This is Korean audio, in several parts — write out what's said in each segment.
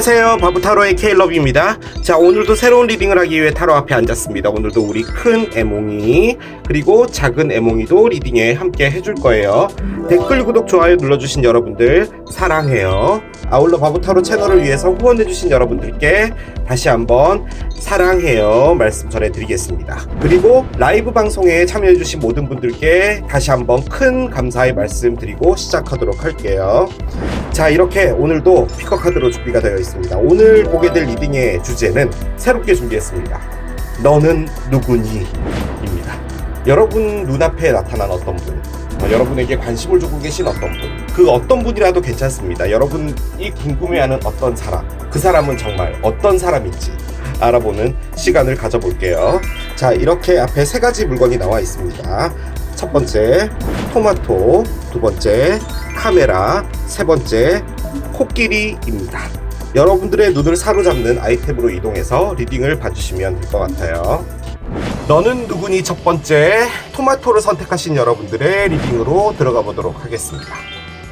안녕하세요, 바보타로의 케일럽입니다. 자, 오늘도 새로운 리딩을 하기 위해 타로 앞에 앉았습니다. 오늘도 우리 큰 애몽이 그리고 작은 애몽이도 리딩에 함께 해줄 거예요. 댓글, 구독, 좋아요 눌러주신 여러분들 사랑해요. 아울러 바보타로 채널을 위해서 후원해주신 여러분들께 다시 한번 사랑해요 말씀 전해드리겠습니다. 그리고 라이브 방송에 참여해주신 모든 분들께 다시 한번 큰 감사의 말씀 드리고 시작하도록 할게요. 자, 이렇게 오늘도 피커 카드로 준비가 되어 있습니다. 오늘 보게 될 리딩의 주제는 새롭게 준비했습니다. 너는 누구니? 입니다. 여러분 눈앞에 나타난 어떤 분, 여러분에게 관심을 주고 계신 어떤 분, 그 어떤 분이라도 괜찮습니다. 여러분이 궁금해하는 어떤 사람, 그 사람은 정말 어떤 사람인지 알아보는 시간을 가져볼게요. 자, 이렇게 앞에 세 가지 물건이 나와 있습니다. 첫 번째 토마토, 두 번째 카메라, 세 번째 코끼리입니다. 여러분들의 눈을 사로잡는 아이템으로 이동해서 리딩을 봐주시면 될 것 같아요. 너는 누구니 첫 번째 토마토를 선택하신 여러분들의 리딩으로 들어가 보도록 하겠습니다.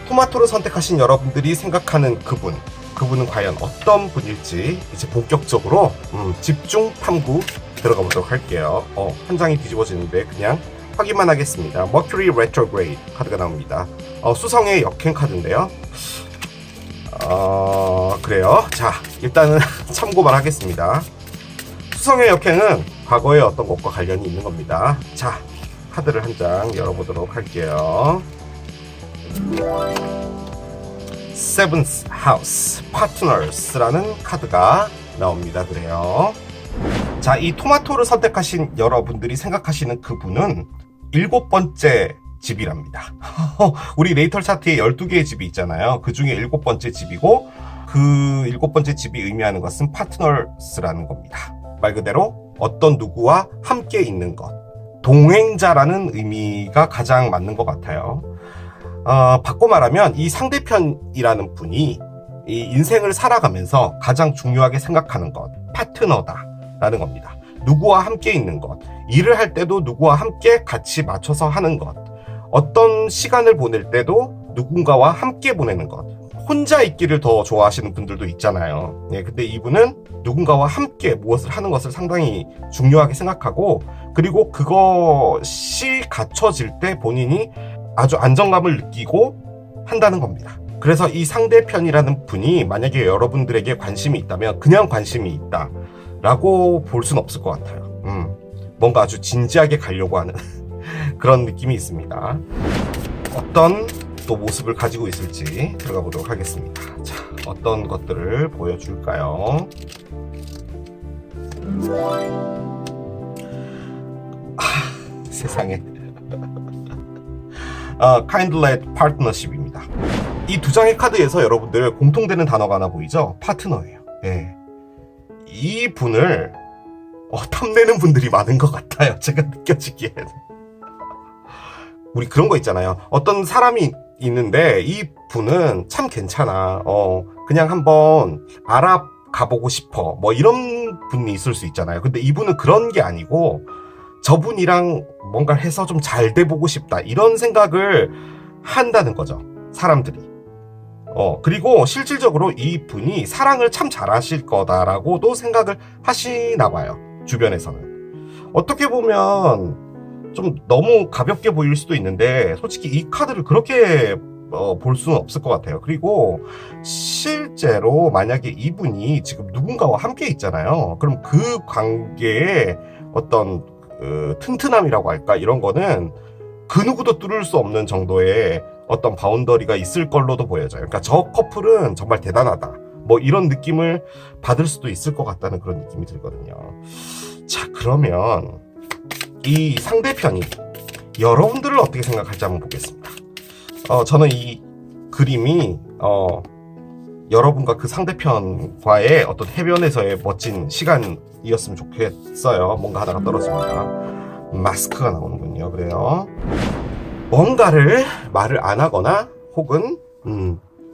토마토를 선택하신 여러분들이 생각하는 그분은 과연 어떤 분일지 이제 본격적으로 집중 탐구 들어가 보도록 할게요. 한 장이 뒤집어지는데 그냥 확인만 하겠습니다. Mercury Retrograde 카드가 나옵니다. 수성의 역행 카드인데요. 그래요. 자, 일단은 참고만 하겠습니다. 수성의 역행은 과거의 어떤 것과 관련이 있는 겁니다. 자, 카드를 한 장 열어보도록 할게요. Seventh House Partners라는 카드가 나옵니다. 그래요. 자, 이 토마토를 선택하신 여러분들이 생각하시는 그분은 7번째 집이랍니다. 우리 레이털 차트에 12개의 집이 있잖아요. 그 중에 7번째 집이고, 그 7번째 집이 의미하는 것은 파트너스라는 겁니다. 말 그대로 어떤 누구와 함께 있는 것, 동행자라는 의미가 가장 맞는 것 같아요. 바꿔 말하면 이 상대편이라는 분이 이 인생을 살아가면서 가장 중요하게 생각하는 것, 파트너다라는 겁니다. 누구와 함께 있는 것, 일을 할 때도 누구와 함께 같이 맞춰서 하는 것, 어떤 시간을 보낼 때도 누군가와 함께 보내는 것, 혼자 있기를 더 좋아하시는 분들도 있잖아요. 근데 이분은 누군가와 함께 무엇을 하는 것을 상당히 중요하게 생각하고, 그리고 그것이 갖춰질 때 본인이 아주 안정감을 느끼고 한다는 겁니다. 그래서 이 상대편이라는 분이 만약에 여러분들에게 관심이 있다면 그냥 관심이 있다 라고 볼 수는 없을 것 같아요. 뭔가 아주 진지하게 가려고 하는 그런 느낌이 있습니다. 어떤 또 모습을 가지고 있을지 들어가 보도록 하겠습니다. 자, 어떤 것들을 보여줄까요? 세상에. Kindlet Partnership입니다. 이 두 장의 카드에서 여러분들 공통되는 단어가 하나 보이죠? 파트너예요. 네. 이 분을 탐내는 분들이 많은 것 같아요. 제가 느껴지기에는. 우리 그런 거 있잖아요. 어떤 사람이 있는데 이 분은 참 괜찮아. 그냥 한번 알아가보고 싶어. 뭐 이런 분이 있을 수 있잖아요. 근데 이분은 그런 게 아니고 저분이랑 뭔가 해서 좀 잘 돼보고 싶다. 이런 생각을 한다는 거죠. 사람들이. 그리고 실질적으로 이 분이 사랑을 참 잘하실 거다라고도 생각을 하시나 봐요. 주변에서는. 어떻게 보면 좀 너무 가볍게 보일 수도 있는데 솔직히 이 카드를 그렇게 볼 수는 없을 것 같아요. 그리고 실제로 만약에 이분이 지금 누군가와 함께 있잖아요. 그럼 그 관계에 어떤 튼튼함이라고 할까, 이런 거는 그 누구도 뚫을 수 없는 정도의 어떤 바운더리가 있을 걸로도 보여져요. 그러니까 저 커플은 정말 대단하다, 뭐 이런 느낌을 받을 수도 있을 것 같다는 그런 느낌이 들거든요. 자, 그러면 이 상대편이 여러분들을 어떻게 생각할지 한번 보겠습니다. 저는 이 그림이 여러분과 그 상대편과의 어떤 해변에서의 멋진 시간이었으면 좋겠어요. 뭔가 하나가 떨어집니다. 마스크가 나오는군요. 그래요. 뭔가를 말을 안 하거나 혹은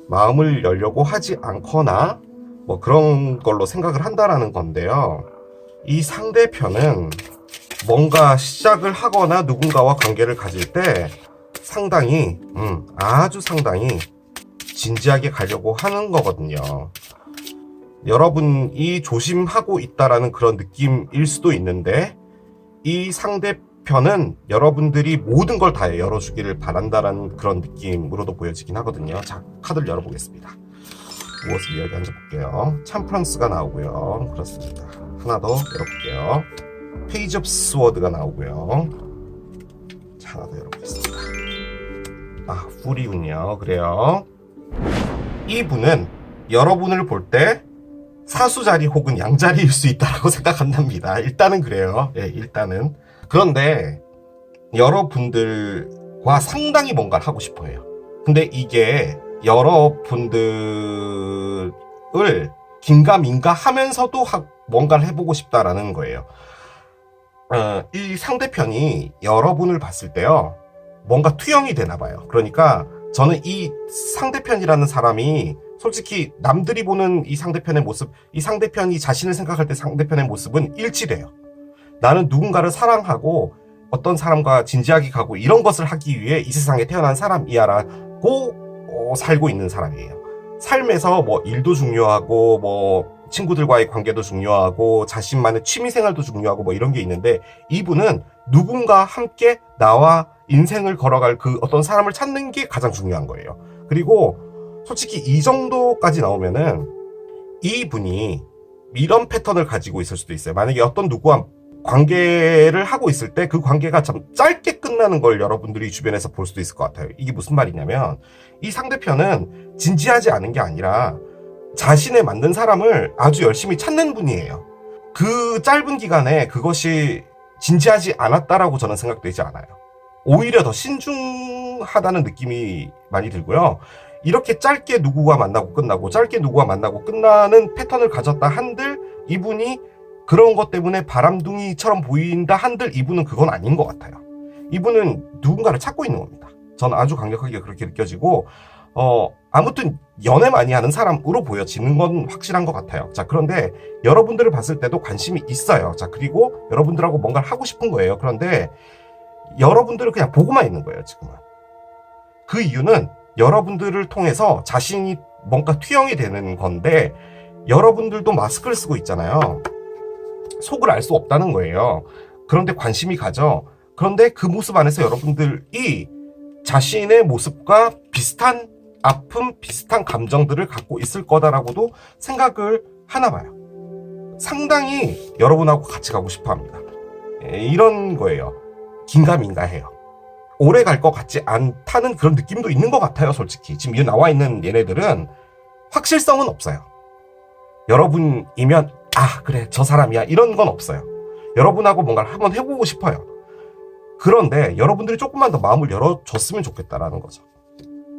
마음을 열려고 하지 않거나 뭐 그런 걸로 생각을 한다라는 건데요. 이 상대편은 뭔가 시작을 하거나 누군가와 관계를 가질 때 상당히 아주 상당히 진지하게 가려고 하는 거거든요. 여러분이 조심하고 있다라는 그런 느낌일 수도 있는데, 이 상대편은 여러분들이 모든 걸 다 열어주기를 바란다라는 그런 느낌으로도 보여지긴 하거든요. 자, 카드를 열어보겠습니다. 무엇을 이야기하는지 볼게요. 참프런스가 나오고요. 그렇습니다. 하나 더 열어볼게요. 페이지 오브 스워드가 나오고요. 자, 하나 더 열어보겠습니다. 아, 훌이군요. 그래요. 이분은 여러분을 볼 때 사수자리 혹은 양자리일 수 있다고 생각한답니다. 일단은 그래요. 예, 일단은. 그런데 여러분들과 상당히 뭔가를 하고 싶어 해요. 근데 이게 여러분들을 긴가민가 하면서도 뭔가를 해보고 싶다라는 거예요. 이 상대편이 여러분을 봤을 때요, 뭔가 투영이 되나 봐요. 그러니까 저는 이 상대편이라는 사람이 솔직히 남들이 보는 이 상대편의 모습, 이 상대편이 자신을 생각할 때 상대편의 모습은 일치돼요. 나는 누군가를 사랑하고 어떤 사람과 진지하게 가고 이런 것을 하기 위해 이 세상에 태어난 사람이야라고 살고 있는 사람이에요. 삶에서 뭐 일도 중요하고 뭐 친구들과의 관계도 중요하고 자신만의 취미생활도 중요하고 뭐 이런 게 있는데, 이분은 누군가 함께 나와 인생을 걸어갈 그 어떤 사람을 찾는 게 가장 중요한 거예요. 그리고 솔직히 이 정도까지 나오면은 이분이 이런 패턴을 가지고 있을 수도 있어요. 만약에 어떤 누구와 관계를 하고 있을 때 그 관계가 참 짧게 끝나는 걸 여러분들이 주변에서 볼 수도 있을 것 같아요. 이게 무슨 말이냐면, 이 상대편은 진지하지 않은 게 아니라 자신에 맞는 사람을 아주 열심히 찾는 분이에요. 그 짧은 기간에 그것이 진지하지 않았다라고 저는 생각되지 않아요. 오히려 더 신중하다는 느낌이 많이 들고요. 이렇게 짧게 누구와 만나고 끝나고 짧게 누구와 만나고 끝나는 패턴을 가졌다 한들, 이분이 그런 것 때문에 바람둥이처럼 보인다 한들, 이분은 그건 아닌 것 같아요. 이분은 누군가를 찾고 있는 겁니다. 저는 아주 강력하게 그렇게 느껴지고, 아무튼 연애 많이 하는 사람으로 보여지는 건 확실한 것 같아요. 자, 그런데 여러분들을 봤을 때도 관심이 있어요. 자, 그리고 여러분들하고 뭔가를 하고 싶은 거예요. 그런데 여러분들을 그냥 보고만 있는 거예요, 지금은. 그 이유는 여러분들을 통해서 자신이 뭔가 투영이 되는 건데, 여러분들도 마스크를 쓰고 있잖아요. 속을 알 수 없다는 거예요. 그런데 관심이 가죠. 그런데 그 모습 안에서 여러분들이 자신의 모습과 비슷한 아픔, 비슷한 감정들을 갖고 있을 거다라고도 생각을 하나 봐요. 상당히 여러분하고 같이 가고 싶어 합니다. 이런 거예요. 긴가민가해요. 오래 갈 것 같지 않다는 그런 느낌도 있는 것 같아요, 솔직히. 지금 나와 있는 얘네들은 확실성은 없어요. 여러분이면 아, 그래, 저 사람이야, 이런 건 없어요. 여러분하고 뭔가를 한번 해보고 싶어요. 그런데 여러분들이 조금만 더 마음을 열어줬으면 좋겠다라는 거죠.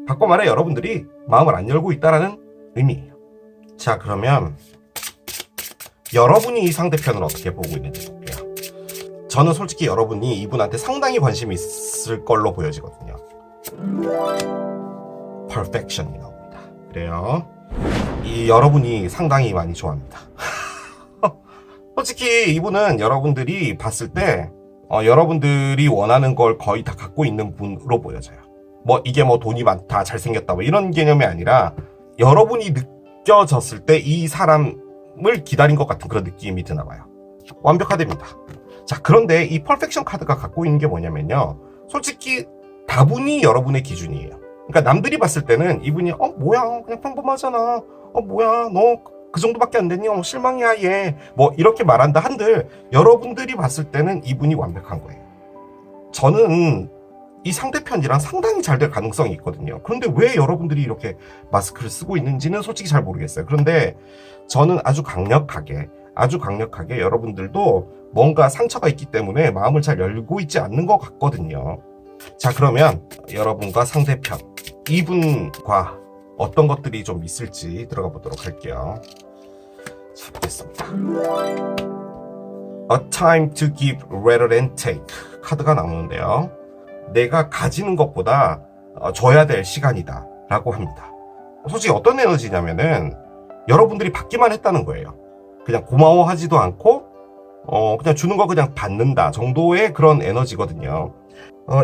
바꿔 말해, 여러분들이 마음을 안 열고 있다라는 의미예요. 자, 그러면 여러분이 이 상대편을 어떻게 보고 있는지 볼게요. 저는 솔직히 여러분이 이분한테 상당히 관심이 있을 걸로 보여지거든요. Perfection이 나옵니다. 그래요. 이 여러분이 상당히 많이 좋아합니다. 솔직히 이분은 여러분들이 봤을 때 여러분들이 원하는 걸 거의 다 갖고 있는 분으로 보여져요. 뭐 이게 뭐 돈이 많다, 잘생겼다 뭐 이런 개념이 아니라, 여러분이 느껴졌을 때 이 사람을 기다린 것 같은 그런 느낌이 드나 봐요. 완벽하답니다. 자, 그런데 이 퍼펙션 카드가 갖고 있는 게 뭐냐면요, 솔직히 다분히 여러분의 기준이에요. 그러니까 남들이 봤을 때는 이분이 뭐야, 그냥 평범하잖아, 뭐야, 너 그 정도밖에 안 됐니? 실망이야 얘. 뭐 이렇게 말한다 한들, 여러분들이 봤을 때는 이분이 완벽한 거예요. 저는 이 상대편이랑 상당히 잘 될 가능성이 있거든요. 그런데 왜 여러분들이 이렇게 마스크를 쓰고 있는지는 솔직히 잘 모르겠어요. 그런데 저는 아주 강력하게 여러분들도 뭔가 상처가 있기 때문에 마음을 잘 열고 있지 않는 것 같거든요. 자, 그러면 여러분과 상대편, 이분과 어떤 것들이 좀 있을지 들어가 보도록 할게요. 자, 보겠습니다. A time to give rather than take 카드가 나오는데요. 내가 가지는 것보다 줘야 될 시간이다 라고 합니다. 솔직히 어떤 에너지냐면은, 여러분들이 받기만 했다는 거예요. 그냥 고마워하지도 않고 그냥 주는 거 그냥 받는다 정도의 그런 에너지거든요.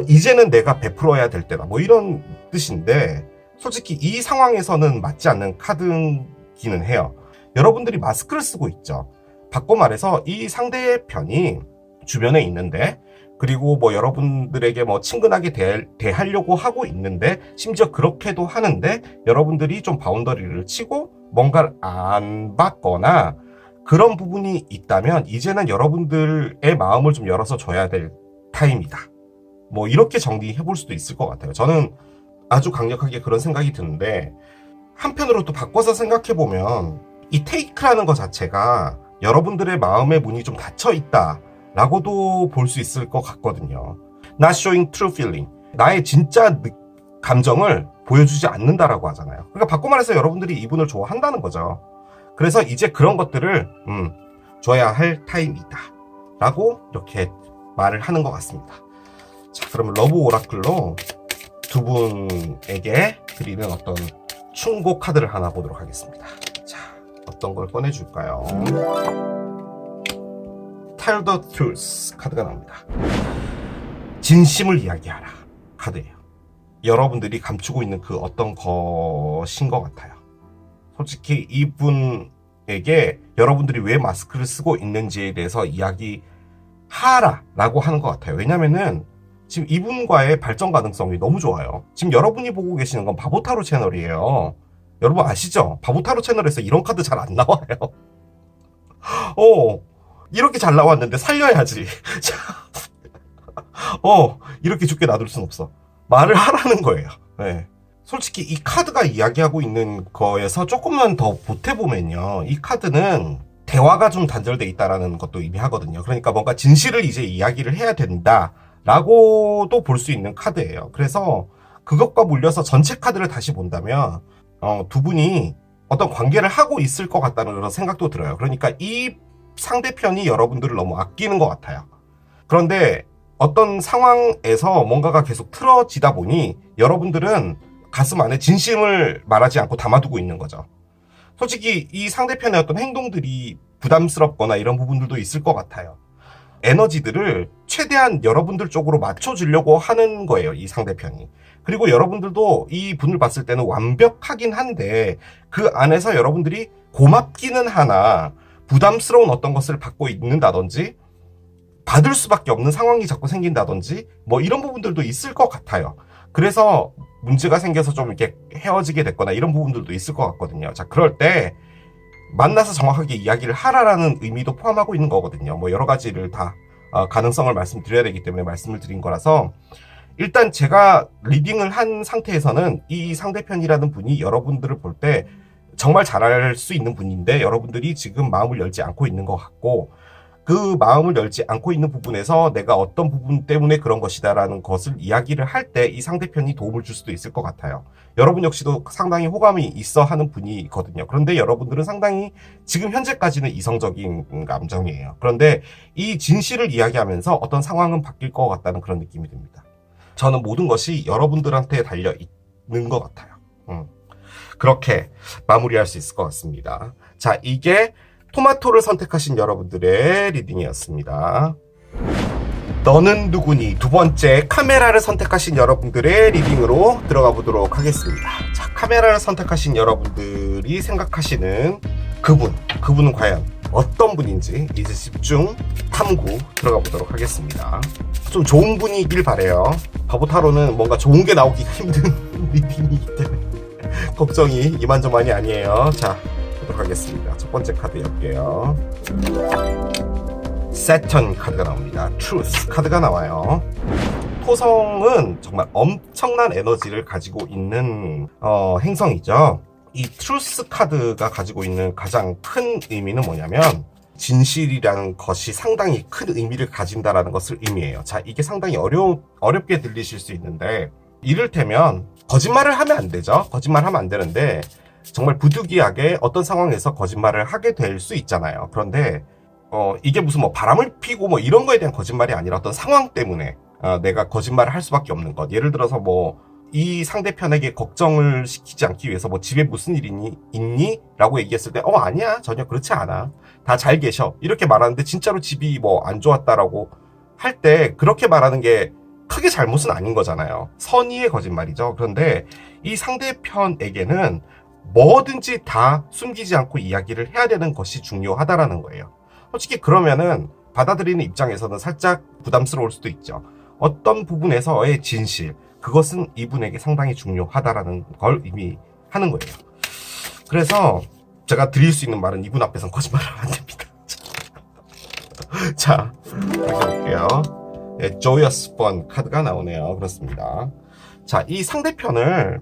이제는 내가 베풀어야 될 때다 뭐 이런 뜻인데, 솔직히 이 상황에서는 맞지 않는 카드기는 해요. 여러분들이 마스크를 쓰고 있죠. 바꿔 말해서 이 상대편이 주변에 있는데, 그리고 뭐 여러분들에게 뭐 친근하게 대하려고 하고 있는데, 심지어 그렇게도 하는데 여러분들이 좀 바운더리를 치고 뭔가를 안 받거나 그런 부분이 있다면 이제는 여러분들의 마음을 좀 열어서 줘야 될 타임이다. 뭐 이렇게 정리해 볼 수도 있을 것 같아요. 저는 아주 강력하게 그런 생각이 드는데, 한편으로 또 바꿔서 생각해 보면 이 테이크라는 것 자체가 여러분들의 마음의 문이 좀 닫혀 있다 라고도 볼 수 있을 것 같거든요. Not showing true feeling. 나의 진짜 감정을 보여주지 않는다라고 하잖아요. 그러니까 바꿔 말해서 여러분들이 이분을 좋아한다는 거죠. 그래서 이제 그런 것들을 줘야 할 타임이다 라고 이렇게 말을 하는 것 같습니다. 자, 그러면 러브 오라클로 두 분에게 드리는 어떤 충고 카드를 하나 보도록 하겠습니다. 자, 어떤 걸 꺼내줄까요? Tell the truth 카드가 나옵니다. 진심을 이야기하라 카드예요. 여러분들이 감추고 있는 그 어떤 것인 것 같아요. 솔직히 이분에게 여러분들이 왜 마스크를 쓰고 있는지에 대해서 이야기하라라고 하는 것 같아요. 왜냐면은 지금 이분과의 발전 가능성이 너무 좋아요. 지금 여러분이 보고 계시는 건 바보타로 채널이에요. 여러분 아시죠? 바보타로 채널에서 이런 카드 잘 안 나와요. 이렇게 잘 나왔는데 살려야지. 이렇게 죽게 놔둘 순 없어. 말을 하라는 거예요. 네. 솔직히 이 카드가 이야기하고 있는 거에서 조금만 더 보태보면요, 이 카드는 대화가 좀 단절돼 있다라는 것도 의미하거든요. 그러니까 뭔가 진실을 이제 이야기를 해야 된다 라고도 볼 수 있는 카드예요. 그래서 그것과 물려서 전체 카드를 다시 본다면 두 분이 어떤 관계를 하고 있을 것 같다는 그런 생각도 들어요. 그러니까 이 상대편이 여러분들을 너무 아끼는 것 같아요. 그런데 어떤 상황에서 뭔가가 계속 틀어지다 보니 여러분들은 가슴 안에 진심을 말하지 않고 담아두고 있는 거죠. 솔직히 이 상대편의 어떤 행동들이 부담스럽거나 이런 부분들도 있을 것 같아요. 에너지들을 최대한 여러분들 쪽으로 맞춰주려고 하는 거예요, 이 상대편이. 그리고 여러분들도 이 분을 봤을 때는 완벽하긴 한데 그 안에서 여러분들이 고맙기는 하나 부담스러운 어떤 것을 받고 있는다든지 받을 수밖에 없는 상황이 자꾸 생긴다든지 뭐 이런 부분들도 있을 것 같아요. 그래서 문제가 생겨서 좀 이렇게 헤어지게 됐거나 이런 부분들도 있을 것 같거든요. 자, 그럴 때 만나서 정확하게 이야기를 하라라는 의미도 포함하고 있는 거거든요. 뭐 여러 가지를 다 가능성을 말씀드려야 되기 때문에 말씀을 드린 거라서, 일단 제가 리딩을 한 상태에서는 이 상대편이라는 분이 여러분들을 볼 때 정말 잘할 수 있는 분인데 여러분들이 지금 마음을 열지 않고 있는 것 같고, 그 마음을 열지 않고 있는 부분에서 내가 어떤 부분 때문에 그런 것이다라는 것을 이야기를 할 때 이 상대편이 도움을 줄 수도 있을 것 같아요. 여러분 역시도 상당히 호감이 있어 하는 분이거든요. 그런데 여러분들은 상당히 지금 현재까지는 이성적인 감정이에요. 그런데 이 진실을 이야기하면서 어떤 상황은 바뀔 것 같다는 그런 느낌이 듭니다. 저는 모든 것이 여러분들한테 달려 있는 것 같아요. 그렇게 마무리할 수 있을 것 같습니다. 자, 이게 토마토를 선택하신 여러분들의 리딩이었습니다. 너는 누구니? 두 번째, 카메라를 선택하신 여러분들의 리딩으로 들어가 보도록 하겠습니다. 자, 카메라를 선택하신 여러분들이 생각하시는 그분은 과연 어떤 분인지 이제 집중 탐구 들어가 보도록 하겠습니다. 좀 좋은 분이길 바래요. 바보타로는 뭔가 좋은 게 나오기가 힘든 리딩이기 때문에 걱정이 이만저만이 아니에요. 자, 보도록 하겠습니다. 첫 번째 카드 열게요. Saturn 카드가 나옵니다. Truth 카드가 나와요. 토성은 정말 엄청난 에너지를 가지고 있는 행성이죠. 이 Truth 카드가 가지고 있는 가장 큰 의미는 뭐냐면 진실이라는 것이 상당히 큰 의미를 가진다라는 것을 의미해요. 자, 이게 상당히 어렵게 들리실 수 있는데, 이를테면 거짓말을 하면 안 되죠. 거짓말하면 안 되는데 정말 부득이하게 어떤 상황에서 거짓말을 하게 될 수 있잖아요. 그런데 이게 무슨 뭐 바람을 피고 뭐 이런 거에 대한 거짓말이 아니라 어떤 상황 때문에 내가 거짓말을 할 수밖에 없는 것. 예를 들어서 뭐 이 상대편에게 걱정을 시키지 않기 위해서 뭐 집에 무슨 일이 있니? 라고 얘기했을 때 아니야, 전혀 그렇지 않아, 다 잘 계셔, 이렇게 말하는데 진짜로 집이 뭐 안 좋았다라고 할 때 그렇게 말하는 게 크게 잘못은 아닌 거잖아요. 선의의 거짓말이죠. 그런데 이 상대편에게는 뭐든지 다 숨기지 않고 이야기를 해야 되는 것이 중요하다라는 거예요. 솔직히 그러면은 받아들이는 입장에서는 살짝 부담스러울 수도 있죠. 어떤 부분에서의 진실, 그것은 이분에게 상당히 중요하다라는 걸 의미하는 거예요. 그래서 제가 드릴 수 있는 말은 이분 앞에선 거짓말을 하면 안 됩니다. 자, 볼게요. 네, Joyous Fun 카드가 나오네요. 그렇습니다. 자, 이 상대편을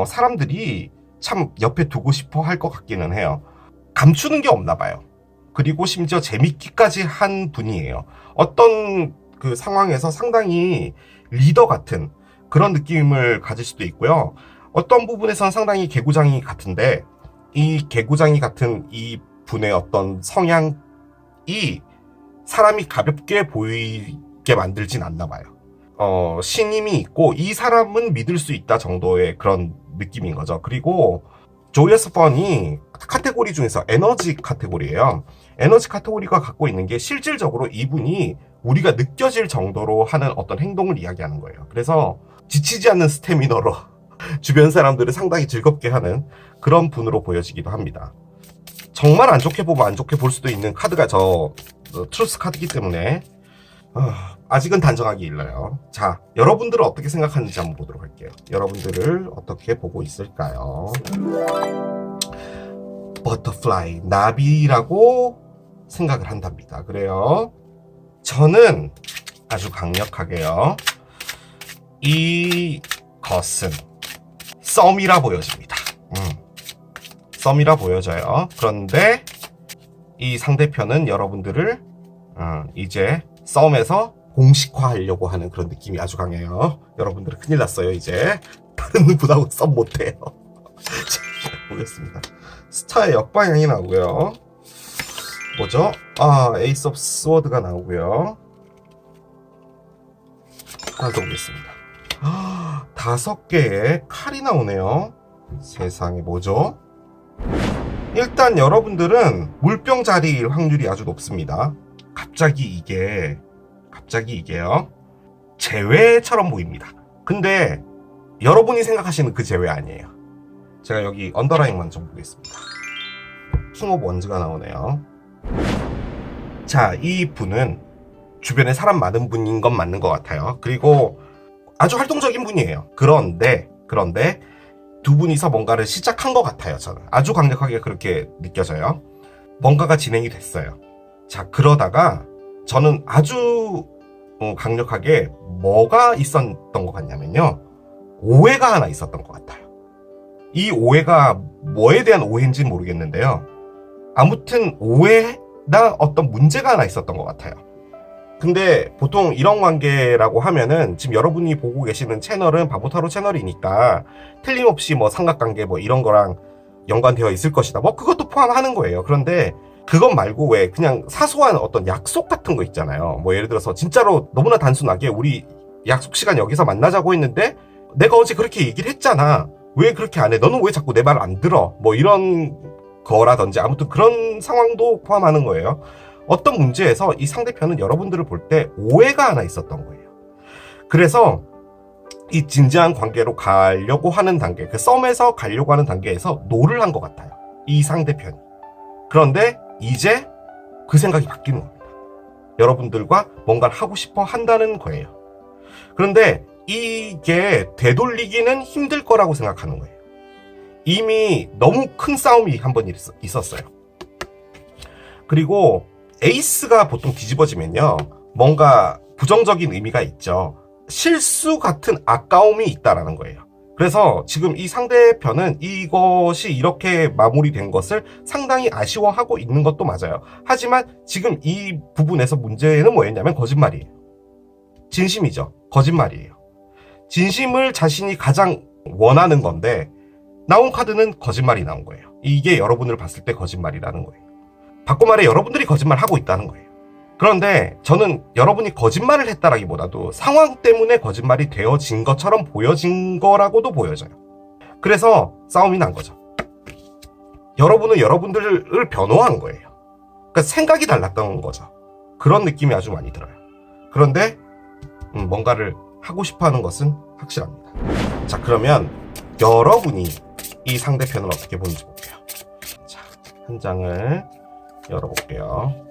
사람들이 참 옆에 두고 싶어 할 것 같기는 해요. 감추는 게 없나 봐요. 그리고 심지어 재밌기까지 한 분이에요. 어떤 그 상황에서 상당히 리더 같은 그런 느낌을 가질 수도 있고요. 어떤 부분에서는 상당히 개구장이 같은데, 이 개구장이 같은 이 분의 어떤 성향이 사람이 가볍게 보이게 만들진 않나 봐요. 신임이 있고 이 사람은 믿을 수 있다 정도의 그런 느낌인 거죠. 그리고 조이어스 펀이 카테고리 중에서 에너지 카테고리예요. 에너지 카테고리가 갖고 있는 게 실질적으로 이분이 우리가 느껴질 정도로 하는 어떤 행동을 이야기하는 거예요. 그래서 지치지 않는 스태미너로 주변 사람들을 상당히 즐겁게 하는 그런 분으로 보여지기도 합니다. 정말 안 좋게 보면 안 좋게 볼 수도 있는 카드가 트루스 카드이기 때문에 아직은 단정하기 일러요. 자, 여러분들은 어떻게 생각하는지 한번 보도록 할게요. 여러분들을 어떻게 보고 있을까요? 버터플라이, 나비라고 생각을 한답니다. 그래요. 저는 아주 강력하게요. 이것은 썸이라 보여집니다. 썸이라 보여져요. 그런데 이 상대편은 여러분들을 이제 썸에서 공식화하려고 하는 그런 느낌이 아주 강해요. 여러분들은 큰일 났어요. 이제 다른 분하고 썸 못해요. 자, 보겠습니다. 스타의 역방향이 나오고요. 뭐죠? 에이스 오브 스워드가 나오고요. 하나 더 보겠습니다. 5개의 칼이 나오네요. 세상에 뭐죠? 일단 여러분들은 물병 자리일 확률이 아주 높습니다. 갑자기 이게요. 재회처럼 보입니다. 근데 여러분이 생각하시는 그 재회 아니에요. 제가 여기 언더라인만 좀 보겠습니다. 킹 오브 원즈가 나오네요. 자, 이 분은 주변에 사람 많은 분인 건 맞는 것 같아요. 그리고 아주 활동적인 분이에요. 그런데 두 분이서 뭔가를 시작한 것 같아요. 저는 아주 강력하게 그렇게 느껴져요. 뭔가가 진행이 됐어요. 자, 그러다가 저는 아주 강력하게 뭐가 있었던 것 같냐면요, 오해가 하나 있었던 것 같아요. 이 오해가 뭐에 대한 오해인지는 모르겠는데요, 아무튼 오해나 어떤 문제가 하나 있었던 것 같아요. 근데 보통 이런 관계라고 하면은 지금 여러분이 보고 계시는 채널은 바보타로 채널이니까 틀림없이 뭐 삼각관계 뭐 이런 거랑 연관되어 있을 것이다, 뭐 그것도 포함하는 거예요. 그런데 그것 말고 왜 그냥 사소한 어떤 약속 같은 거 있잖아요. 뭐 예를 들어서 진짜로 너무나 단순하게 우리 약속 시간 여기서 만나자고 했는데 내가 어제 그렇게 얘기를 했잖아, 왜 그렇게 안 해, 너는 왜 자꾸 내 말 안 들어, 뭐 이런 거라든지 아무튼 그런 상황도 포함하는 거예요. 어떤 문제에서 이 상대편은 여러분들을 볼 때 오해가 하나 있었던 거예요. 그래서 이 진지한 관계로 가려고 하는 단계, 그 썸에서 가려고 하는 단계에서 노를 한 것 같아요, 이 상대편이. 그런데 이제 그 생각이 바뀌는 겁니다. 여러분들과 뭔가를 하고 싶어 한다는 거예요. 그런데 이게 되돌리기는 힘들 거라고 생각하는 거예요. 이미 너무 큰 싸움이 한 번 있었어요. 그리고 에이스가 보통 뒤집어지면요, 뭔가 부정적인 의미가 있죠. 실수 같은 아까움이 있다라는 거예요. 그래서 지금 이 상대편은 이것이 이렇게 마무리된 것을 상당히 아쉬워하고 있는 것도 맞아요. 하지만 지금 이 부분에서 문제는 뭐였냐면 거짓말이에요. 진심이죠. 거짓말이에요. 진심을 자신이 가장 원하는 건데 나온 카드는 거짓말이 나온 거예요. 이게 여러분을 봤을 때 거짓말이라는 거예요. 바꿔 말해 여러분들이 거짓말하고 있다는 거예요. 그런데 저는 여러분이 거짓말을 했다라기보다도 상황 때문에 거짓말이 되어진 것처럼 보여진 거라고도 보여져요. 그래서 싸움이 난 거죠. 여러분은 여러분들을 변호한 거예요. 그러니까 생각이 달랐던 거죠. 그런 느낌이 아주 많이 들어요. 그런데 뭔가를 하고 싶어하는 것은 확실합니다. 자, 그러면 여러분이 이 상대편을 어떻게 보는지 볼게요. 자, 한 장을 열어볼게요.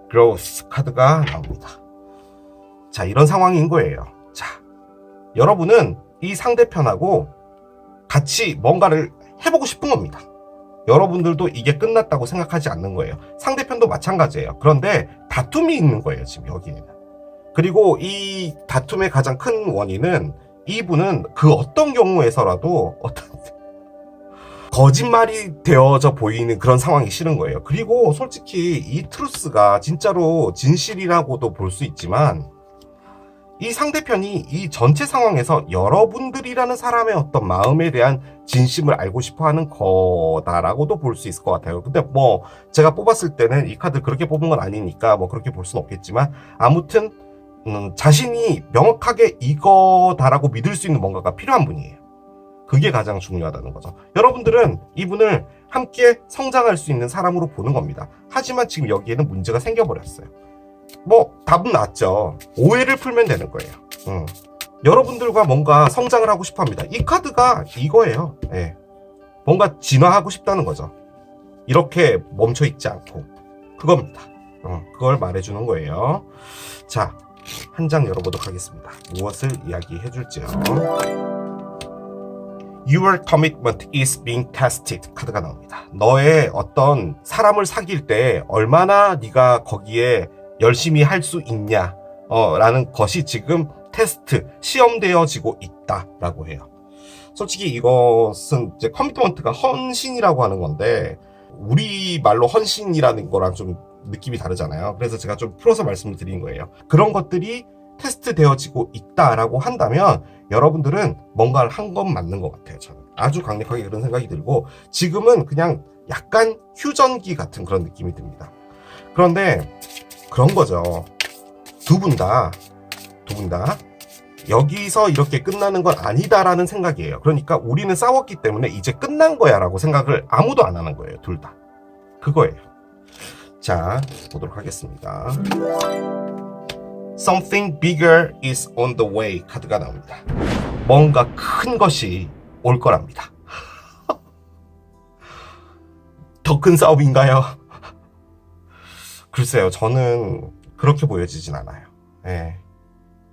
Growth 카드가 나옵니다. 자, 이런 상황인 거예요. 자, 여러분은 이 상대편하고 같이 뭔가를 해보고 싶은 겁니다. 여러분들도 이게 끝났다고 생각하지 않는 거예요. 상대편도 마찬가지예요. 그런데 다툼이 있는 거예요, 지금 여기에는. 그리고 이 다툼의 가장 큰 원인은 이분은 그 어떤 경우에서라도 어떤 거짓말이 되어져 보이는 그런 상황이 싫은 거예요. 그리고 솔직히 이 트루스가 진짜로 진실이라고도 볼 수 있지만 이 상대편이 이 전체 상황에서 여러분들이라는 사람의 어떤 마음에 대한 진심을 알고 싶어 하는 거다라고도 볼 수 있을 것 같아요. 근데 뭐 제가 뽑았을 때는 이 카드 그렇게 뽑은 건 아니니까 뭐 그렇게 볼 수는 없겠지만 아무튼 자신이 명확하게 이거다라고 믿을 수 있는 뭔가가 필요한 분이에요. 그게 가장 중요하다는 거죠. 여러분들은 이분을 함께 성장할 수 있는 사람으로 보는 겁니다. 하지만 지금 여기에는 문제가 생겨버렸어요. 뭐 답은 나왔죠. 오해를 풀면 되는 거예요. 여러분들과 뭔가 성장을 하고 싶어 합니다. 이 카드가 이거예요. 네. 뭔가 진화하고 싶다는 거죠. 이렇게 멈춰있지 않고 그겁니다. 그걸 말해주는 거예요. 자, 한 장 열어보도록 하겠습니다. 무엇을 이야기해 줄지요. Your commitment is being tested 카드가 나옵니다. 너의 어떤 사람을 사귈 때 얼마나 네가 거기에 열심히 할 수 있냐 라는 것이 지금 테스트, 시험되어지고 있다라고 해요. 솔직히 이것은 이제 커미트먼트가 헌신이라고 하는 건데 우리 말로 헌신이라는 거랑 좀 느낌이 다르잖아요. 그래서 제가 좀 풀어서 말씀을 드린 거예요. 그런 것들이 테스트 되어지고 있다라고 한다면 여러분들은 뭔가를 한 건 맞는 것 같아요. 저는 아주 강력하게 그런 생각이 들고 지금은 그냥 약간 휴전기 같은 그런 느낌이 듭니다. 그런데 그런 거죠. 두 분 다 여기서 이렇게 끝나는 건 아니다라는 생각이에요. 그러니까 우리는 싸웠기 때문에 이제 끝난 거야 라고 생각을 아무도 안 하는 거예요. 둘 다. 그거예요. 자, 보도록 하겠습니다. Something bigger is on the way 카드가 나옵니다. 뭔가 큰 것이 올 거랍니다. 더 큰 싸움인가요? 글쎄요, 저는 그렇게 보여지진 않아요. 네.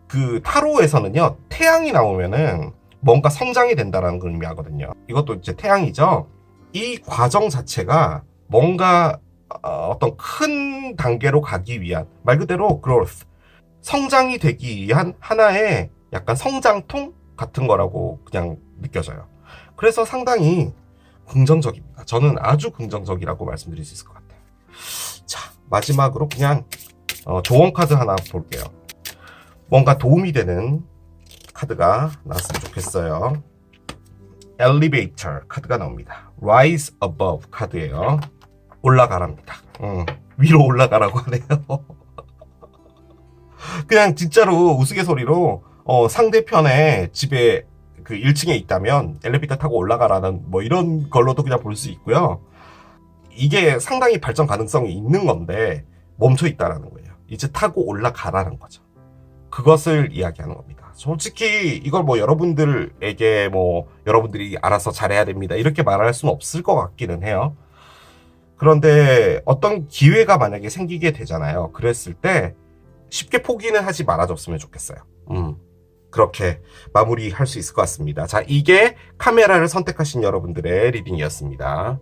그 타로에서는요, 태양이 나오면은 뭔가 성장이 된다라는 걸 의미하거든요. 이것도 이제 태양이죠. 이 과정 자체가 뭔가 어떤 큰 단계로 가기 위한 말 그대로 growth, 성장이 되기 위한 하나의 약간 성장통 같은 거라고 그냥 느껴져요. 그래서 상당히 긍정적입니다. 저는 아주 긍정적이라고 말씀드릴 수 있을 것 같아요. 자, 마지막으로 그냥 조언 카드 하나 볼게요. 뭔가 도움이 되는 카드가 나왔으면 좋겠어요. Elevator 카드가 나옵니다. Rise above 카드예요. 올라가랍니다. 위로 올라가라고 하네요. 그냥 진짜로 우스갯소리로 상대편의 집에 그 1층에 있다면 엘리베이터 타고 올라가라는 뭐 이런 걸로도 그냥 볼 수 있고요. 이게 상당히 발전 가능성이 있는 건데 멈춰 있다라는 거예요. 이제 타고 올라가라는 거죠. 그것을 이야기하는 겁니다. 솔직히 이걸 뭐 여러분들에게 뭐 여러분들이 알아서 잘해야 됩니다 이렇게 말할 수는 없을 것 같기는 해요. 그런데 어떤 기회가 만약에 생기게 되잖아요. 그랬을 때 쉽게 포기는 하지 말아줬으면 좋겠어요. 그렇게 마무리할 수 있을 것 같습니다. 자, 이게 카메라를 선택하신 여러분들의 리딩이었습니다.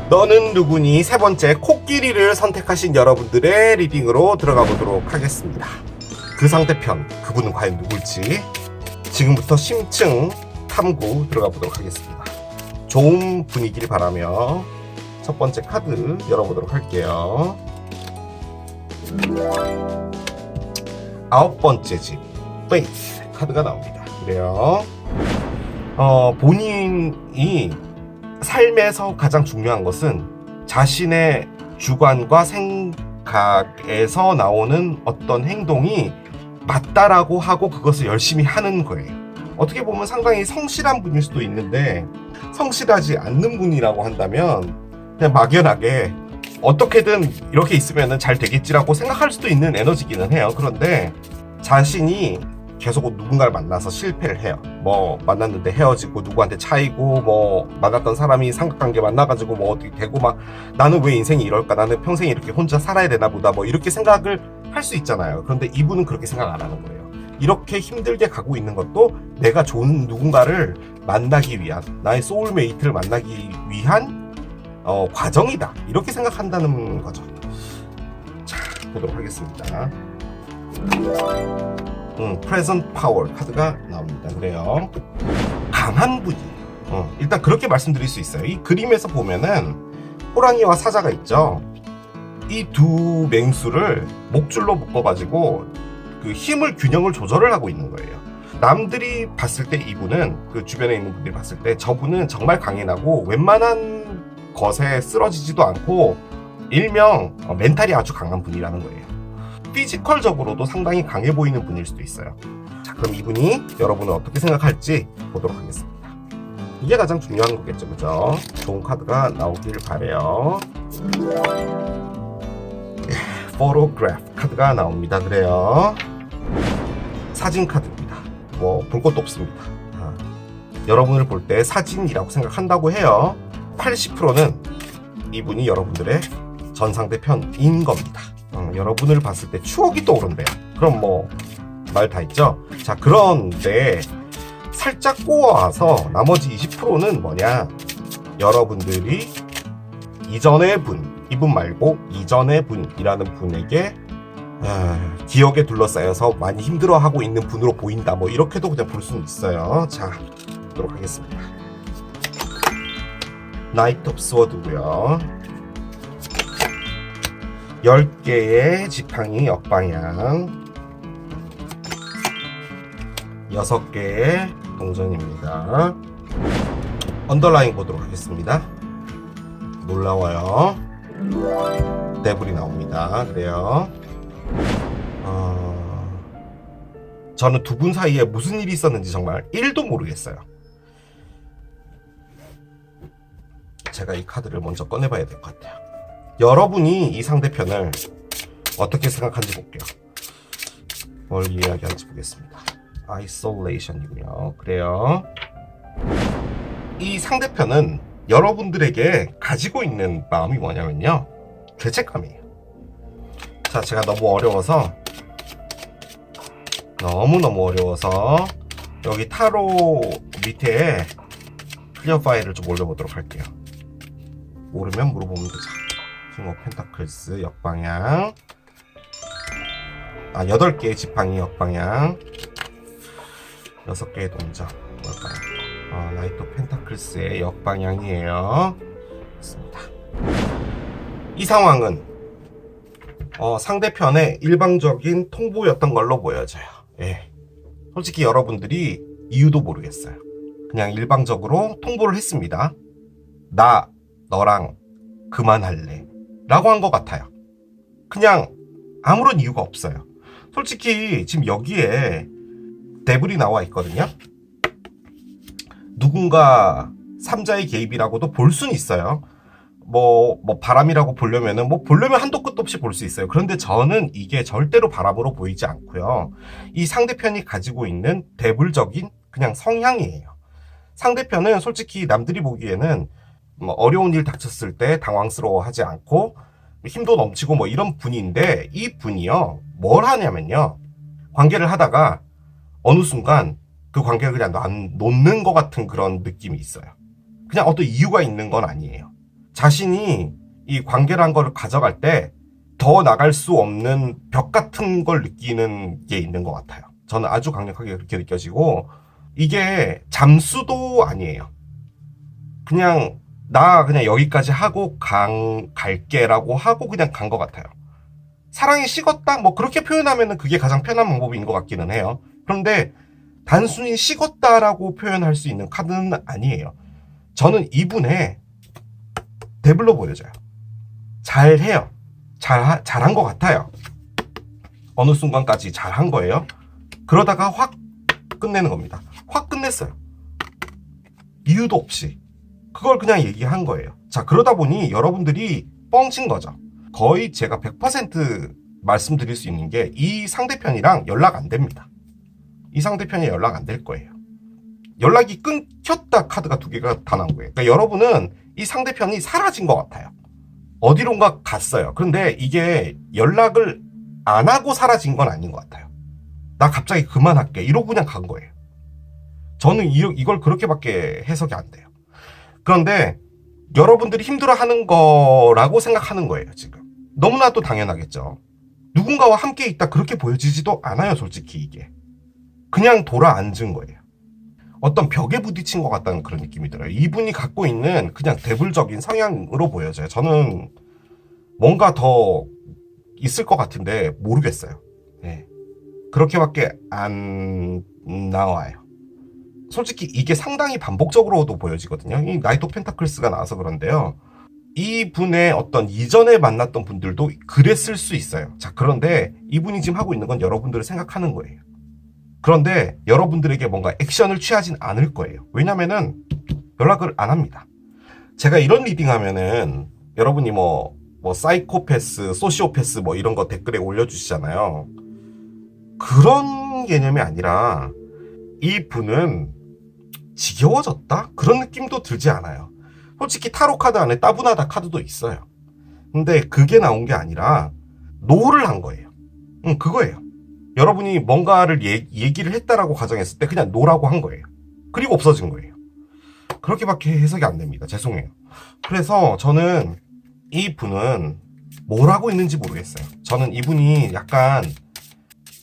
너는 누구니? 세 번째 코끼리를 선택하신 여러분들의 리딩으로 들어가 보도록 하겠습니다. 그 상대편, 그분은 과연 누굴지 지금부터 심층 탐구 들어가 보도록 하겠습니다. 좋은 분위기를 바라며 첫 번째 카드 열어보도록 할게요. 아홉 번째 집 페이스 카드가 나옵니다. 그래요. 본인이 삶에서 가장 중요한 것은 자신의 주관과 생각에서 나오는 어떤 행동이 맞다라고 하고 그것을 열심히 하는 거예요. 어떻게 보면 상당히 성실한 분일 수도 있는데 성실하지 않는 분이라고 한다면 그냥 막연하게 어떻게든 이렇게 있으면 잘 되겠지라고 생각할 수도 있는 에너지기는 해요. 그런데 자신이 계속 누군가를 만나서 실패를 해요. 뭐 만났는데 헤어지고 누구한테 차이고 뭐 만났던 사람이 삼각관계 만나가지고 뭐 어떻게 되고 막 나는 왜 인생이 이럴까? 나는 평생 이렇게 혼자 살아야 되나 보다 뭐 이렇게 생각을 할 수 있잖아요. 그런데 이분은 그렇게 생각 안 하는 거예요. 이렇게 힘들게 가고 있는 것도 내가 좋은 누군가를 만나기 위한 나의 소울메이트를 만나기 위한 과정이다. 이렇게 생각한다는 거죠. 자, 보도록 하겠습니다. Present Power 카드가 나옵니다. 그래요. 강한 분이에요. 일단 그렇게 말씀드릴 수 있어요. 이 그림에서 보면은 호랑이와 사자가 있죠. 이 두 맹수를 목줄로 묶어가지고 그 힘을 균형을 조절을 하고 있는 거예요. 남들이 봤을 때 이분은 그 주변에 있는 분들이 봤을 때 저분은 정말 강인하고 웬만한 것에 쓰러지지도 않고 일명 멘탈이 아주 강한 분이라는 거예요. 피지컬적으로도 상당히 강해 보이는 분일 수도 있어요. 자, 그럼 이분이 여러분은 어떻게 생각할지 보도록 하겠습니다. 이게 가장 중요한 거겠죠, 그죠? 좋은 카드가 나오길 바래요. Photograph 카드가 나옵니다. 그래요. 사진 카드입니다. 뭐 볼 것도 없습니다. 여러분을 볼 때 사진이라고 생각한다고 해요. 80%는 이분이 여러분들의 전상대편인 겁니다. 여러분을 봤을 때 추억이 떠오른대요. 그럼 뭐 말 다 했죠? 자, 그런데 살짝 꼬아와서 나머지 20%는 뭐냐? 여러분들이 이전의 분, 이분 말고 이전의 분이라는 분에게 기억에 둘러싸여서 많이 힘들어하고 있는 분으로 보인다. 뭐 이렇게도 그냥 볼 수는 있어요. 자, 보도록 하겠습니다. 나이트 오브 스워드고요. 10개의 지팡이 역방향, 6개의 동전입니다. 언더라인 보도록 하겠습니다. 놀라워요. 데블이 나옵니다. 그래요. 저는 두 분 사이에 무슨 일이 있었는지 정말 1도 모르겠어요. 제가 이 카드를 먼저 꺼내봐야 될 것 같아요. 여러분이 이 상대편을 어떻게 생각하는지 볼게요. 뭘 이야기하는지 보겠습니다. 아이솔레이션이고요. 그래요. 이 상대편은 여러분들에게 가지고 있는 마음이 뭐냐면요, 죄책감이에요. 자, 제가 너무 어려워서 여기 타로 밑에 클리어 파일을 좀 올려보도록 할게요. 모르면 물어보면 되죠. 킹 오브 펜타클스 역방향, 8개의 지팡이 역방향, 6개의 동전, 뭘까요? 나이트 오브 펜타클스의 역방향이에요. 맞습니다. 이 상황은 상대편의 일방적인 통보였던 걸로 보여져요. 예. 솔직히 여러분들이 이유도 모르겠어요. 그냥 일방적으로 통보를 했습니다. 나 너랑 그만할래 라고 한 것 같아요. 그냥 아무런 이유가 없어요. 솔직히 지금 여기에 데블이 나와 있거든요. 누군가 3자의 개입이라고도 볼 수는 있어요. 뭐 바람이라고 보려면은 보려면 한도 끝도 없이 볼 수 있어요. 그런데 저는 이게 절대로 바람으로 보이지 않고요. 이 상대편이 가지고 있는 데블적인 그냥 성향이에요. 상대편은 솔직히 남들이 보기에는 어려운 일 닥쳤을 때 당황스러워하지 않고 힘도 넘치고 뭐 이런 분인데, 이 분이요 뭘 하냐면요, 관계를 하다가 어느 순간 그 관계를 그냥 놓는 것 같은 그런 느낌이 있어요. 그냥 어떤 이유가 있는 건 아니에요. 자신이 이 관계란 걸 가져갈 때 더 나갈 수 없는 벽 같은 걸 느끼는 게 있는 것 같아요. 저는 아주 강력하게 그렇게 느껴지고, 이게 잠수도 아니에요. 그냥 나 그냥 여기까지 하고 갈게라고 하고 그냥 간 것 같아요. 사랑이 식었다? 뭐 그렇게 표현하면 그게 가장 편한 방법인 것 같기는 해요. 그런데 단순히 식었다라고 표현할 수 있는 카드는 아니에요. 저는 이분의 데블로 보여져요. 잘해요. 잘한 것 같아요. 어느 순간까지 잘한 거예요. 그러다가 확 끝내는 겁니다. 확 끝냈어요. 이유도 없이. 그걸 그냥 얘기한 거예요. 자, 그러다 보니 여러분들이 뻥친 거죠. 거의 제가 100% 말씀드릴 수 있는 게 이 상대편이랑 연락 안 됩니다. 이 상대편이 연락 안 될 거예요. 연락이 끊겼다 카드가 2개가 다 나온 거예요. 그러니까 여러분은 이 상대편이 사라진 것 같아요. 어디론가 갔어요. 그런데 이게 연락을 안 하고 사라진 건 아닌 것 같아요. 나 갑자기 그만할게 이러고 그냥 간 거예요. 저는 이걸 그렇게밖에 해석이 안 돼요. 그런데 여러분들이 힘들어하는 거라고 생각하는 거예요. 지금 너무나도 당연하겠죠. 누군가와 함께 있다 그렇게 보여지지도 않아요. 솔직히 이게 그냥 돌아앉은 거예요. 어떤 벽에 부딪힌 것 같다는 그런 느낌이 들어요. 이분이 갖고 있는 그냥 대불적인 성향으로 보여져요. 저는 뭔가 더 있을 것 같은데 모르겠어요. 네. 그렇게밖에 안 나와요. 솔직히 이게 상당히 반복적으로도 보여지거든요. 이 나이트 오브 펜타클스가 나와서 그런데요. 이 분의 어떤 이전에 만났던 분들도 그랬을 수 있어요. 자, 그런데 이분이 지금 하고 있는 건 여러분들을 생각하는 거예요. 그런데 여러분들에게 뭔가 액션을 취하진 않을 거예요. 왜냐면은 연락을 안 합니다. 제가 이런 리딩 하면은 여러분이 뭐 사이코패스, 소시오패스 뭐 이런 거 댓글에 올려주시잖아요. 그런 개념이 아니라 이 분은 지겨워졌다? 그런 느낌도 들지 않아요. 솔직히 타로 카드 안에 따분하다 카드도 있어요. 근데 그게 나온 게 아니라 노를 한 거예요. 그거예요. 여러분이 뭔가를 얘기를 했다라고 가정했을 때 그냥 노라고 한 거예요. 그리고 없어진 거예요. 그렇게밖에 해석이 안 됩니다. 죄송해요. 그래서 저는 이 분은 뭘 하고 있는지 모르겠어요. 저는 이분이 약간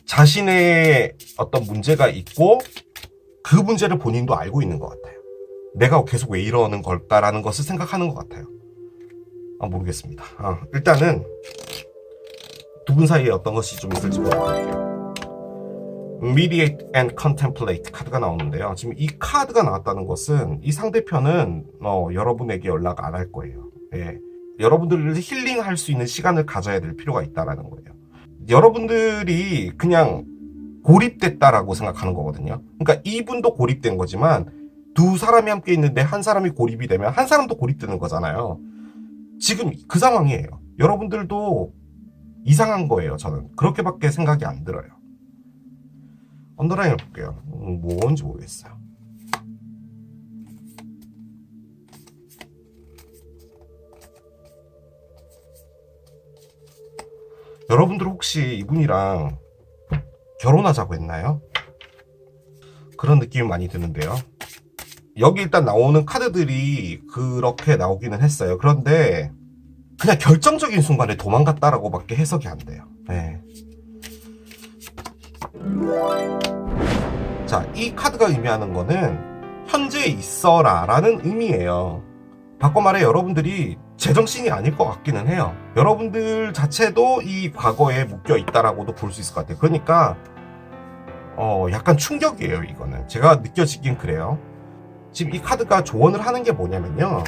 자신의 어떤 문제가 있고 그 문제를 본인도 알고 있는 것 같아요. 내가 계속 왜 이러는 걸까라는 것을 생각하는 것 같아요. 모르겠습니다. 일단은 두 분 사이에 어떤 것이 좀 있을지 보여드릴게요. Mediate and Contemplate 카드가 나오는데요. 지금 이 카드가 나왔다는 것은 이 상대편은 여러분에게 연락 안 할 거예요. 예. 여러분들을 힐링할 수 있는 시간을 가져야 될 필요가 있다라는 거예요. 여러분들이 그냥 고립됐다라고 생각하는 거거든요. 그러니까 이분도 고립된 거지만 두 사람이 함께 있는데 한 사람이 고립이 되면 한 사람도 고립되는 거잖아요. 지금 그 상황이에요. 여러분들도 이상한 거예요. 저는 그렇게밖에 생각이 안 들어요. 언더라인을 볼게요. 뭔지 모르겠어요. 여러분들 혹시 이분이랑 결혼하자고 했나요? 그런 느낌이 많이 드는데요. 여기 일단 나오는 카드들이 그렇게 나오기는 했어요. 그런데 그냥 결정적인 순간에 도망갔다라고 밖에 해석이 안 돼요. 네. 자, 이 카드가 의미하는 거는 현재 있어라 라는 의미예요. 바꿔 말해 여러분들이 제정신이 아닐 것 같기는 해요. 여러분들 자체도 이 과거에 묶여 있다라고도 볼 수 있을 것 같아요. 그러니까 약간 충격이에요. 이거는 제가 느껴지긴 그래요. 지금 이 카드가 조언을 하는 게 뭐냐면요,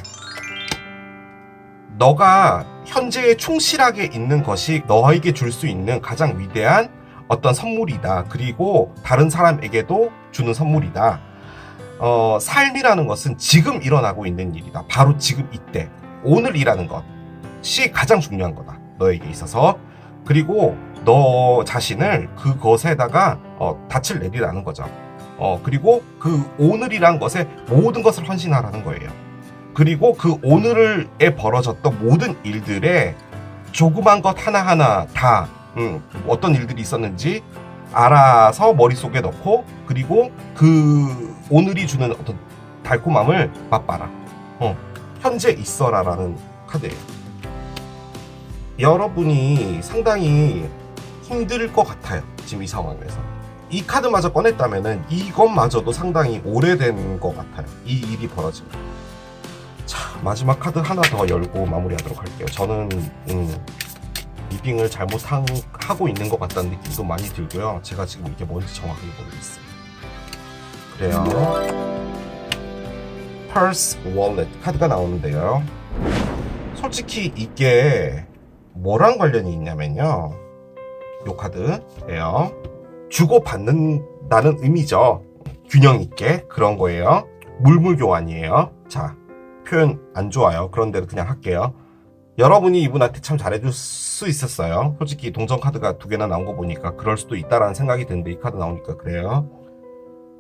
너가 현재에 충실하게 있는 것이 너에게 줄 수 있는 가장 위대한 어떤 선물이다. 그리고 다른 사람에게도 주는 선물이다. 삶이라는 것은 지금 일어나고 있는 일이다. 바로 지금 이때 오늘이라는 것이 가장 중요한 거다. 너에게 있어서. 그리고 너 자신을 그것에다가 닻을 내리라는 거죠. 그리고 그 오늘이란 것에 모든 것을 헌신하라는 거예요. 그리고 그 오늘에 벌어졌던 모든 일들에 조그만 것 하나하나 다 어떤 일들이 있었는지 알아서 머릿속에 넣고, 그리고 그 오늘이 주는 어떤 달콤함을 맛봐라. 현재 있어라라는 카드예요. 여러분이 상당히 힘들 것 같아요. 지금 이 상황에서. 이 카드마저 꺼냈다면은 이것마저도 상당히 오래된 것 같아요. 이 일이 벌어지면. 자, 마지막 카드 하나 더 열고 마무리하도록 할게요. 저는 리딩을 잘못하고 있는 것 같다는 느낌도 많이 들고요. 제가 지금 이게 뭔지 정확하게 모르겠어요. 그래요. Purse Wallet 카드가 나오는데요. 솔직히 이게 뭐랑 관련이 있냐면요, 요 카드예요. 주고받는다는 의미죠. 균형 있게 그런 거예요. 물물교환이에요. 자, 표현 안 좋아요. 그런데도 그냥 할게요. 여러분이 이분한테 참 잘해줄 수 있었어요. 솔직히 동전 카드가 2개나 나온 거 보니까 그럴 수도 있다라는 생각이 드는데 이 카드 나오니까 그래요.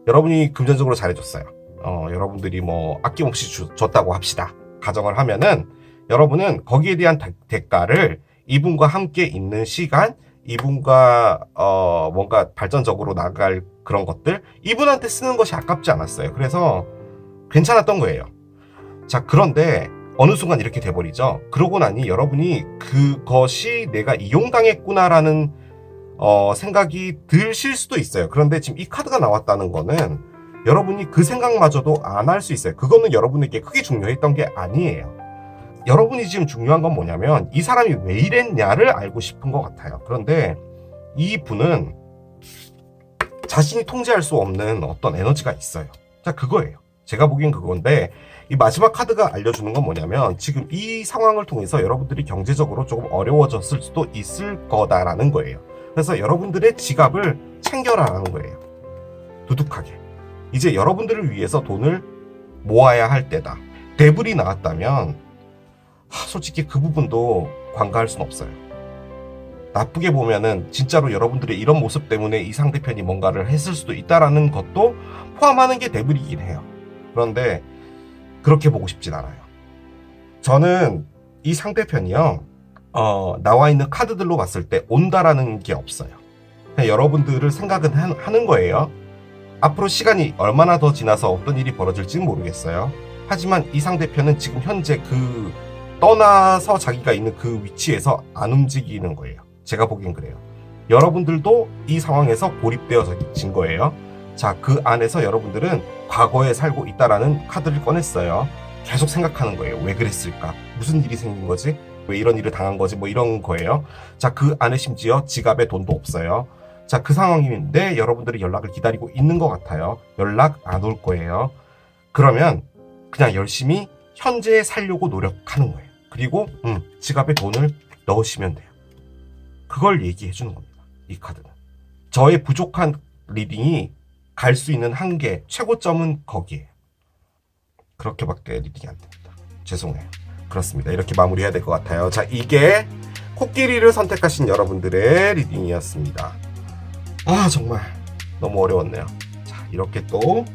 여러분이 금전적으로 잘해줬어요. 여러분들이 뭐 아낌없이 줬다고 합시다. 가정을 하면은 여러분은 거기에 대한 대가를 이분과 함께 있는 시간, 이분과 뭔가 발전적으로 나갈 그런 것들, 이분한테 쓰는 것이 아깝지 않았어요. 그래서 괜찮았던 거예요. 자, 그런데 어느 순간 이렇게 돼버리죠. 그러고 나니 여러분이 그것이 내가 이용당했구나라는 생각이 드실 수도 있어요. 그런데 지금 이 카드가 나왔다는 거는 여러분이 그 생각마저도 안 할 수 있어요. 그거는 여러분에게 크게 중요했던 게 아니에요. 여러분이 지금 중요한 건 뭐냐면 이 사람이 왜 이랬냐를 알고 싶은 것 같아요. 그런데 이 분은 자신이 통제할 수 없는 어떤 에너지가 있어요. 자, 그거예요. 제가 보기엔 그건데 이 마지막 카드가 알려주는 건 뭐냐면 지금 이 상황을 통해서 여러분들이 경제적으로 조금 어려워졌을 수도 있을 거다라는 거예요. 그래서 여러분들의 지갑을 챙겨라라는 거예요. 두둑하게. 이제 여러분들을 위해서 돈을 모아야 할 때다. 데블이 나왔다면 솔직히 그 부분도 관가할 순 없어요. 나쁘게 보면은 진짜로 여러분들의 이런 모습 때문에 이 상대편이 뭔가를 했을 수도 있다라는 것도 포함하는 게 데블이긴 해요. 그런데 그렇게 보고 싶진 않아요. 저는 이 상대편이요, 나와 있는 카드들로 봤을 때 온다라는 게 없어요. 그냥 여러분들을 생각은 하는 거예요. 앞으로 시간이 얼마나 더 지나서 어떤 일이 벌어질지는 모르겠어요. 하지만 이 상대편은 지금 현재 떠나서 자기가 있는 그 위치에서 안 움직이는 거예요. 제가 보기엔 그래요. 여러분들도 이 상황에서 고립되어진 거예요. 자, 그 안에서 여러분들은 과거에 살고 있다라는 카드를 꺼냈어요. 계속 생각하는 거예요. 왜 그랬을까? 무슨 일이 생긴 거지? 왜 이런 일을 당한 거지? 뭐 이런 거예요. 자, 그 안에 심지어 지갑에 돈도 없어요. 자, 그 상황인데 여러분들이 연락을 기다리고 있는 것 같아요. 연락 안 올 거예요. 그러면 그냥 열심히 현재에 살려고 노력하는 거예요. 그리고 지갑에 돈을 넣으시면 돼요. 그걸 얘기해 주는 겁니다. 이 카드는. 저의 부족한 리딩이 갈 수 있는 한계, 최고점은 거기에요. 그렇게밖에 리딩이 안 됩니다. 죄송해요. 그렇습니다. 이렇게 마무리해야 될 것 같아요. 자, 이게 코끼리를 선택하신 여러분들의 리딩이었습니다. 정말 너무 어려웠네요. 자, 이렇게 또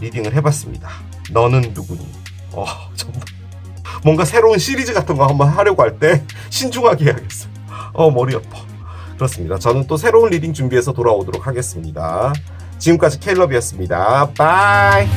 리딩을 해봤습니다. 너는 누구니? 정말 뭔가 새로운 시리즈 같은 거 한번 하려고 할 때 신중하게 해야겠어요. 머리 아파. 그렇습니다. 저는 또 새로운 리딩 준비해서 돌아오도록 하겠습니다. 지금까지 케일럽이었습니다. 바이.